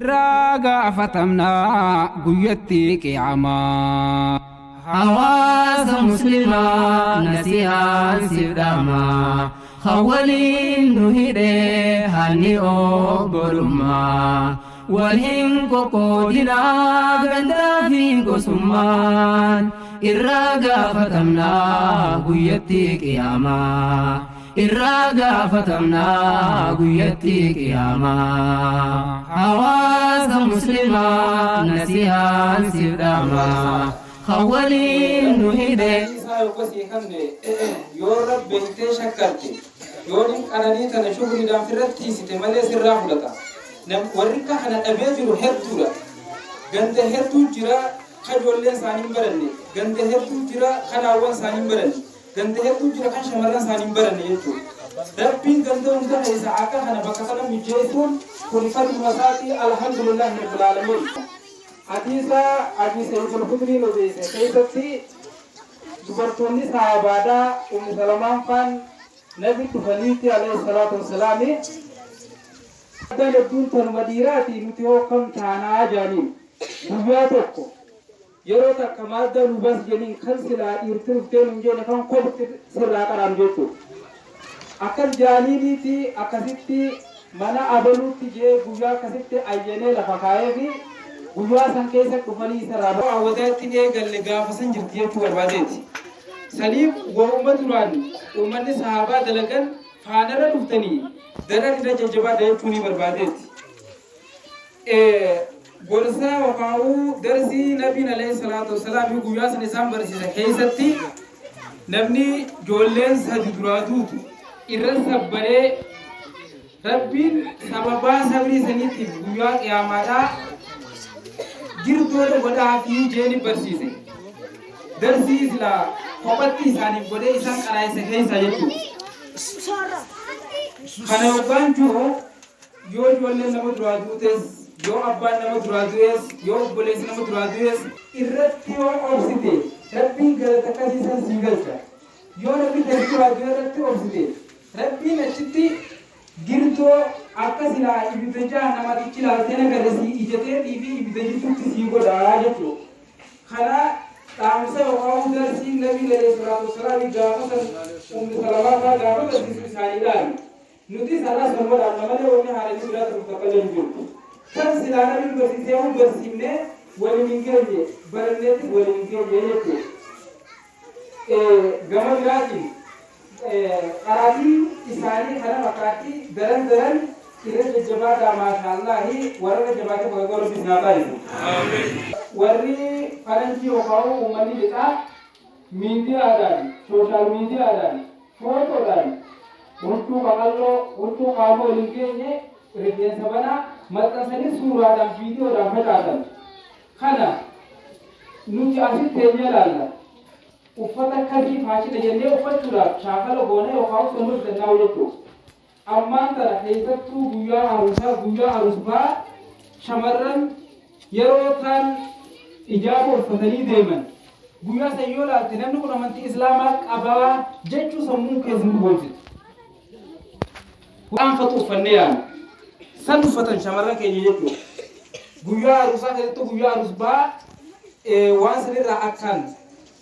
راجع فتمنا قيتي قياما حواس مسلمة نسيها سيداما خولين نهيده هني أقبلما والهن كوكودنا غندا في قسمان الراجع فتمنا قيتي قياما الراجع فتمنا قيتي قياما حواس مسلمة نسيها سيداما خولين نهيده يا رب بنتي شكرتي يورين أناني تنشوفني دام فرتي ستملي سرّا فلتا نم ورّيكا أنا أبيت له هرتورا جند هرتو جرا خجولين سانين برني جند هرتو جرا خناوان سانين برني جند هرتو جرا خن شمران سانين برني يجو ربين جند وندا إذا عكا أنا بكسرنا مجيئون كل فرد مساتي الحمد لله رب العالمين حديثا حديث ابن خدري لديسه كيفتي سبرتوني صحابادا سلمان فان نبي تفنيتي عليه الصلاة والسلام دل الدون تنمديراتي متوقم كانا جانين بياتوكو يروتا كمادة نبس جنين خلصلا يرتلفتين مجيني فان قبط سرلا قرام جيتو أكل جانينيتي أكسيتي منا أبلوتي جي بويا كسيتي أيجيني لفقائي في guyyaa san keessa dhufanii sarara awwataatti eegalle gaafa san jirti jechuu barbaadeeti. Saniif waa'uma duraan uummanni sahaabaa dalagan faanarra dhuftanii daran irra jajjabaadha jechuu ni barbaadeeti. Gorsa waqaa'uu darsii nabiin alayhi salaatu wassalaam guyyaa san isaan barsiisa keessatti namni ijoolleen sadi duraa duutu irra sabbaree rabbiin sababaa sabrii saniitiif guyyaa qiyaamaadhaa girdoo godhaa fi jeeni barsiise darsii isla kophatti isaaniif godhee isaan qaraayisa keessa jechuudha. Kana yookaan jiru yoo ijoolleen nama duraa duutes yoo abbaan nama duraa du'es yoo obboleessi nama duraa du'es irratti yoo obsite rabbiin galata akkasiisan sii galcha. Yoo namni duraa du'e irratti obsite rabbiin achitti girdoo akka silaa ibidda jahannamaatti ilaalteen agarsiisii ijatee fi ibidda jirtutti sii godhaa jechuudha. Kana dhaamsa yookaan darsii nabii alayhi salaatu wassalaam gaafa ummi salamaa gaafa barsiisu isaanii ilaali. Nuti sarara sammuudhaan malee wanni haalanii biraa ta'uuf taphatan jiru. Kan silaa nabiin barsiisee hun barsiifnee waliin hin geenye baranneetti waliin hin geenye jechuudha. Gama biraatiin qaraatii isaanii kana fakkaatti daran irra jajjabaadhaa maashaallahi warra jajjabaatee bakka godhu bisnaa baay'isu. Warri faranjii yookaan uummanni lixaa miidiyaadhaan, sooshaal miidiyaadhaan, footoodhaan, huccuu qaqalloo, huccuu qaama waliin geenye rifeensa banaa maxxansanii suuraadhaan, viidiyoodhaan facaasan. Kana nuti asitti teenyee ilaalla. Uffata akkasii faashina jennee uffachuudhaaf shaakala goonee yookaan uffannoo bitannaa jechuudha. Ammaan tana keessattuu guyyaa haruusfaa shamarran yeroo ta'an ijaaba uffatanii deeman. Guyyaa san yoo ilaalte namni kun amantii islaamaa qabaa jechuu sammuu keessa nu boonsiti. Waanfatu uffannee yaala. San uffatan shamarran keenya jechuudha. Guyyaa haruusaa keessattuu guyyaa haruusfaa waan sanirraa akkaan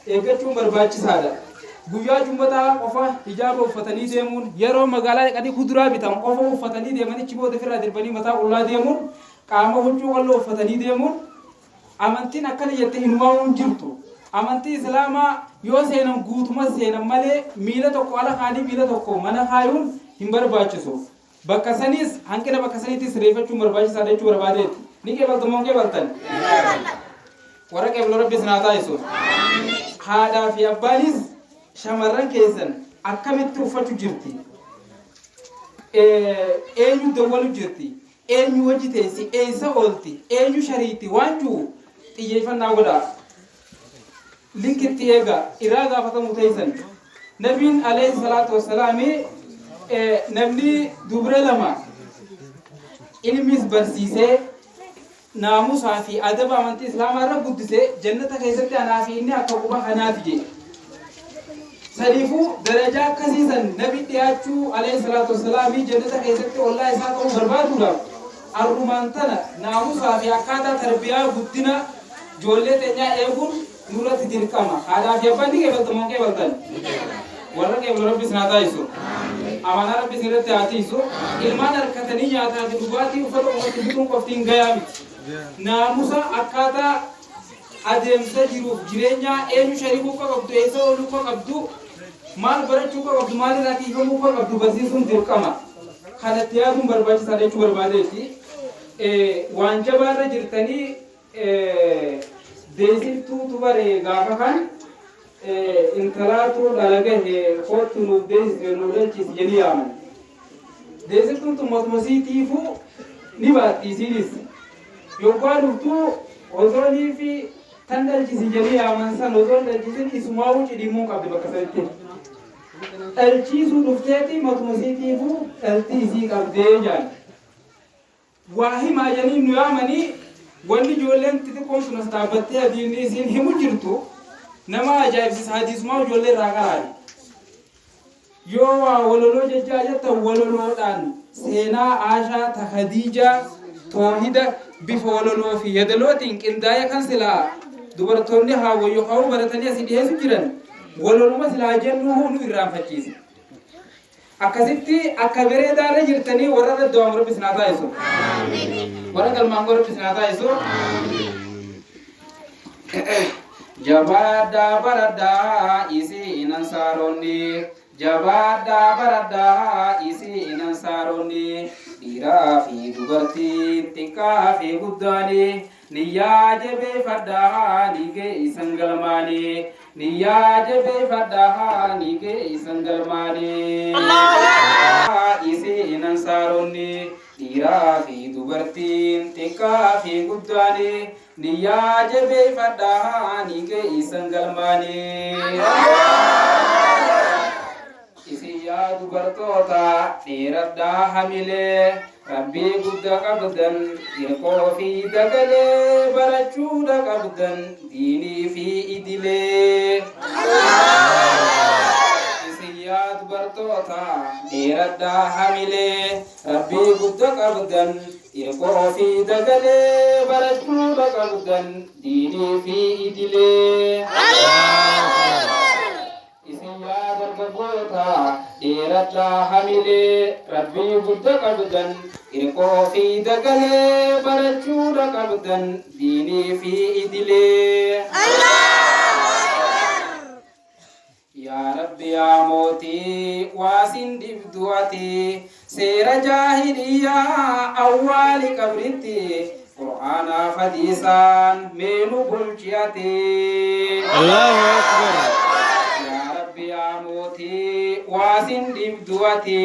eeggachuun barbaachisaadha. Guyyaa jummataa qofa hijaaba uffatanii deemuun yeroo magaalaa dhaqanii kuduraa bitan qofa uffatanii deemanii booda ofirraa darbanii mataa qullaa deemuun qaama huccuu qalloo uffatanii deemuun amantiin akkana jettee hinumaa'uun jirtu. Amantii islaamaa yoo seenan guutuma seenan malee miila tokko ala kaanii miila tokko mana kaayuun hin barbaachisu. Bakka saniis hanqina bakka saniitis reeffachuun barbaachisaadha jechuu barbaadeeti. Ni qeebaltamoo qeebaltan? Warra qeebaloo rabbi sinaa taasisu. Haadhaa fi abbaanis shamarran keessan akkamitti uffachuu jirti? Eenyu dawwalu jirti? Eenyu hojii teessi? Eessa oolti? Eenyu shariitti? Waan jiru xiyyeeffannaa godhaa. Linkitti eegaa irraa gaafatamuu teessan. Nabiin alayhi salaatu wassalaami namni dubra lama ilmis barsiisee naamusaa fi adaba amantii islaamaa irra guddisee jannata keessatti anaa fi inni akka quba kanaati jedhe. Sadifu درجة كسيسا نبي تياتشو عليه الصلاة والسلام جنة كيسة الله يساعده بربادولا arrumantana naamusaa fi akkaataa tarbiyaa guddina ijoollee teenyaa eeguun nurratti dirqama. Haadhaa fi abbaan ni qeebaltamoo qeebaltan? Warra qeebalu Rabbi sinaa taasisu. Amanaa Rabbi sirratti haa tiisu. Ilmaan harkatanii nyaataa fi dhugaatii uffata uffatti bituun qoftiin gayaa miti. Naamusa akkaataa adeemsa jiruuf jireenya eenyu shariikuu qabdu, eessa ooluu qabdu, maal barachuu qabdu, maal irraa kiifamuu qabdu barsiisuun dirqama. Kanatti yaaduun barbaachisaa jechuu barbaadeetti. Waan jabaarra jirtanii deesiftuutu bare gaafa kan intalaatu dhalagahe kootu nuuf deesise nuuf dhalchisi jedhii yaaman. Deesiftuutu matumasitiifuu ni baatti isiinis. Yookaan dhuftuu osoonii fi tan dhalchisi jedhii yaaman san osoon dhalchisin isumaa wuci dhimuu qabdi bakka sanitti. Dhalchiisuu dhufteeti matumasitiifuu dhaltii isii qabdee jaan. Waa himaa jedhanii nu yaamanii wanni ijoolleen xixiqqoon sun as dhaabbattee adiinni isiin himu jirtu nama ajaa'ibsiisa hadiisumaa ijoollee irraa qaraani. Yoo waa waloloo jechaa jettan waloloodhaan seenaa Aashaa ta Khadiijaa toohida bifa waloloo fi yadalootiin qindaa'ee kan silaa dubartoonni haawwayyoo haa'uu baratanii asii dhiyeessu jiran waloluma silaa jennuu nu irraanfachiise. Akkasitti akka bareedaarra jirtanii warra daddawaamu Rabbi sinaa taasisu. Warra galmaangoo Rabbi sinaa taasisu. Jabaadhaa baradhaa isiin ansaaronni. Jabaadhaa baradhaa isiin ansaaronni. Dhiiraa fi dubartiin xiqqaa fi guddaanii. Niyyaa jabeeffadhaa nigee isan galmaanii. Niyyaa jabeeffadhaa nigee isan galmaanii. Isiin ansaaronni. Dhiiraa fi dubartiin xiqqaa fi guddaanii. Niyyaa jabeeffadhaa nigee isan galmaanii. Isin yaa dubartoota dheeradhaa hamilee. Rabbii guddaa qabdan hirkoo fi dagalee barachuudha qabdan diinii fi idilee. Isin yaa dubartoota dheeradhaa hamilee rabbii guddaa qabdan hirkoo fi dagalee barachuudha qabdan diinii fi idilee. Isin yaa dargaggoota dheeradhaa hamilee rabbii guddaa qabdan hirkoo fi dagalee barachuudha qabdan diinii fi idilee. Yaa Rabbi yaa mootii waasin dibdu ati seera jaahiliyyaa awwaali qabritti qur'aanaa hadiisaan meenu bulchi ati. Allahu Akbar. Yaa mootii waasin dibdu ati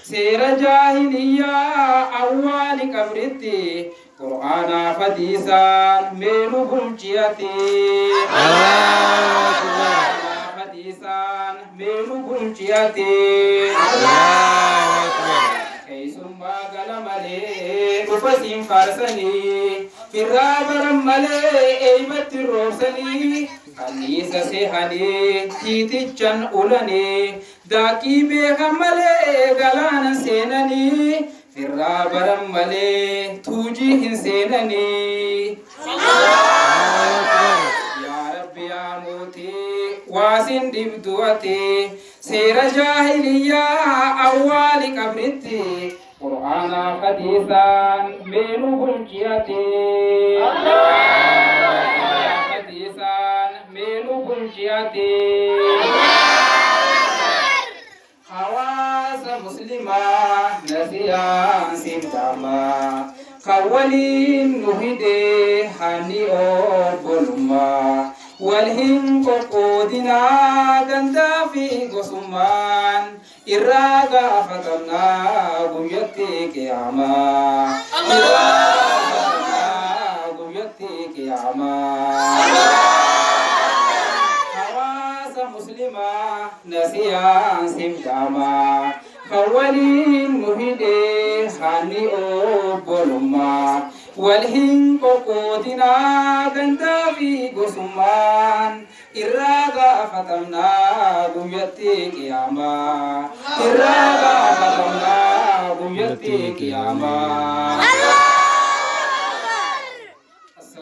seera jaahiliyyaa awwaali qabritti qur'aanaa hadiisaan meenu bulchi ati. Hadiisaan meenu bulchi ati. Keessummaa gala malee dhufasiin faarsanii firraa baran malee eeymatti roobsanii. Kanniisa seehanii tiitichan ulanii daakii beekan malee galaana seenanii firraa baran malee tuujii hin seenanii. Yaa Rabbi yaa mootii waasin dibdu ati seera jaahiliyyaa awwaali qabritti qur'aanaa hadiisaan meenu bulchi ati. Hawaasa muslimaa nasiyaan simtamaa kan waliin nu hidhee hani obbolummaa wal hin qoqqoodinaa gandaa fi gosummaan irraa gaafatamnaa guyyatti qiyaamaa. Irraa gaafatamnaa guyyatti qiyaamaa. Nasiyaan simtamaa kan waliin nu hidhee hani obbolummaa wal hin qoqqoodinaa gandaa fi gosummaan irraa gaafatamnaa guyyatti qiyaamaa. Irraa gaafatamnaa guyyatti qiyaamaa.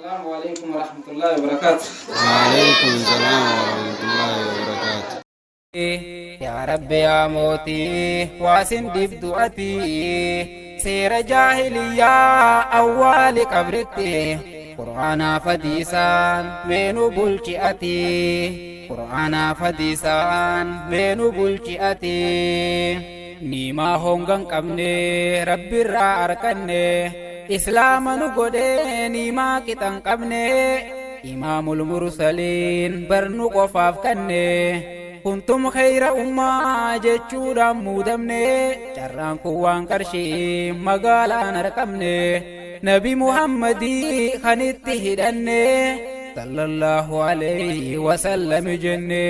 السلام عليكم ورحمة الله وبركاته. وعليكم السلام ورحمة الله وبركاته. يا رب يا موتي واسن دبدؤتي سير جاهلية أول قبرتي قرآن فديسان منو بلجئتي قرآن فديسان منو بلجئتي نيما هونغان قبني رب الرا أركني إسلام نقودي نيما كتن قبني إمام المرسلين برنو قفاف كني كنتم خير أمة جتشورا مودمني جران كوان كرشي مقالا نركمني نبي محمدي خنت هدني صلى الله عليه وسلم جني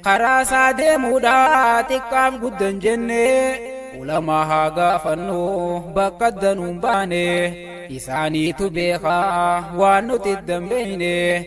خراسا دي مودا تقام قدن جني علماء هاقا فنو بقدنون باني إساني تبيخا وانو تدن بيني